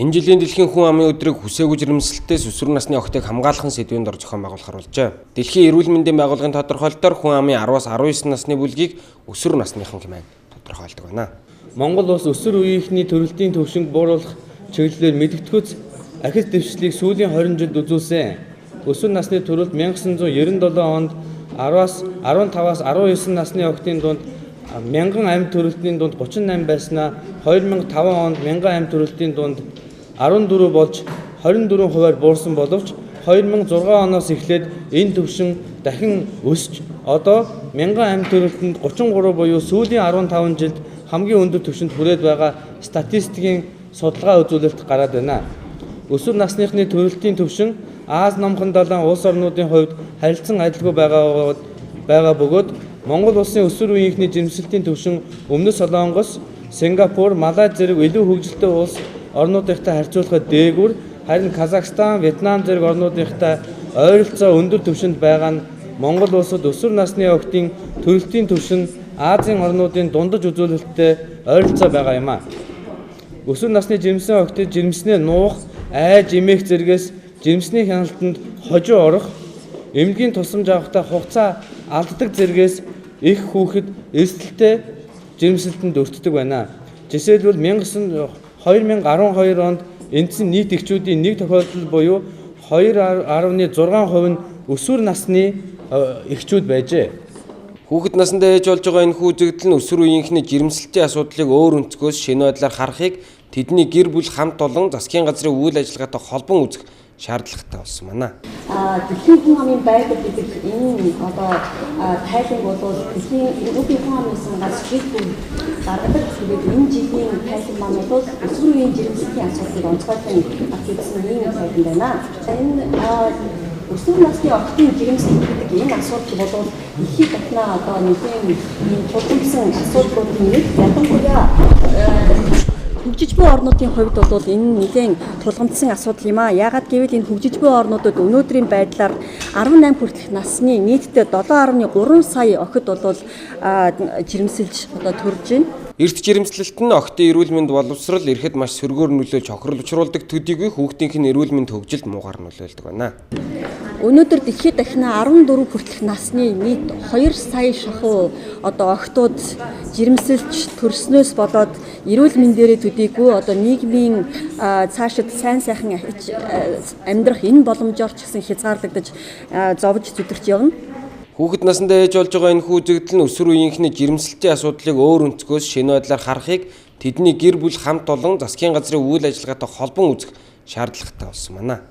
Энэ жилийн дэлхийн хүн амын өдрийг хүсээгүй жирэмслэлтээс өсвөр насны охтыг хамгаалахын сэдвийн дор зохион байгуулахарлажээ. Дэлхийн эрүүл мэндийн байгууллагын тодорхойлолтоор хүн амын 10-аас 19 насны бүлгийг өсвөр насныхан хэмээн тодорхойлдог байна. Монгол улс өсвөр үеийнхний төрөлтийн төвшинг бууруулах чиглэлээр мэдгэдэггүйц ахис дэвшлийг сүүлийн 20 жилд үзүүлсэн. Өсвөр насны төрөлт 1997 онд 10-аас 15-аас 19 насны охтын дунд мянган амь төрөлтийн дунд 38 байснаа 2005 онд мянган амь төрөлтийн дунд 14 болж 24%-аар буурсан боловч 2006 оноос эхлээд энэ төвшин дахин өсч одоо мянган амь төрөлтөнд 33 буюу сүүлийн 15 жилд хамгийн өндөр түвшинд хүрээд байгаа статистикийн судалгаа үзүүлэлт гараад байна. Өсвөр насныхны төрөлтийн түвшин Аз номхон далайн улс орнуудын хувьд харилцан адилгүй байгаа бөгөөд Монгол улсын өсвөр үеийнхний жирэмслэлтийн түвшин Өмнөд Солонгос, Сингапур, Малайз зэрэг илүү хөгжилтэй улс орнуудынхтай харьцуулахад дээгүүр, харин Казахстан, Вьетнам зэрэг орнуудынхтай ойролцоо өндөр түвшинд байгаа нь Монгол улсад өсвөр насны охтын төрөлтийн түвшин Азийн орнуудын дундаж үзүүлэлттэй ойролцоо байгаа юм а. Өсвөр насны жирэмсэн охтыг жирэмснээ нуух, айж эмээх зэргээс жирэмсний хяналтанд хожуу орох, эмнэлгийн тусламж авахдаа хугацаа алддаг зэргээс их хүүхэд эрсдэлтэй жирэмслэлтэнд өртдөг байна. Жишээлбэл 2012 онд эндсэн нийт эхчүүдийн нэг тохиолдол буюу 2.6% нь өсвөр насны эхчүүд байжээ. Хүүхэд насндаа ээж болж байгаа энэ хүүзэгдэл нь өсвөр үеийнхний жирэмслэлтийн асуудлыг өөр өнцгөөс шинэ байдлаар харахыг тэдний гэр бүл хамт олон засгийн газрын үйл ажиллагаатай холбон үзэх шаардлагатай болсон байна. Дэлхийн хүн амын байдал гэдэг энэ тайлбар бол дэлхийн эрүүл хүн амын сангаас шийдвэр гаргадаг. Тэгээд энэ жилийн тайлбар маань бол өсвөр үеийн жирэмслэлийн асуудлыг онцгойлон авчирсан ийм тайлбар байна. Энэ өсвөр насны охтын жирэмслэл гэдэг энэ асуудал бол дэлхийд дахнаа нэгэн тулгымсан асуудлуудын нэг ялангуяа хөгжиж буй орнуудын хувьд бол энэ нэгэн тулгамдсан асуудал юм а. Яагаад гэвэл энэ хөгжиж буй орнуудад өнөөдрийн байдлаар 18 хүртэлх насны нийтдээ 7.3 сая охид бол жирэмсэлж төрж байна. Эрт жирэмслэлт нь охтын эрүүл мэнд боловсрол ирэхэд маш сөргөөр нөлөөлж хохирол учруулдаг төдийгүй хүүхдийнх нь эрүүл мэнд хөгжилд муугар нөлөөлдөг байна. Өнөөдөр дэлхийд дахина 14 хүртэлх насны нийт 2 сая шахуу охтууд жирэмсэлж төрснөөс болоод эрүүл мэндээрээ төдийгүй нийгмийн цаашид сайн сайхан амьдрах энэ боломжоор ч гэсэн хязгаарлагдаж зовж зүтгэж явна. Хүүхэд насндаа ээж болж байгаа энэ хүүзэгдэл нь өсвөр үеийнхний жирэмслэлтийн асуудлыг өөр өнцгөөс шинэ байдлаар харахыг тэдний гэр бүл хамт олон засгийн газрын үйл ажиллагаатай холбон үзэх шаардлагатай болсон байна.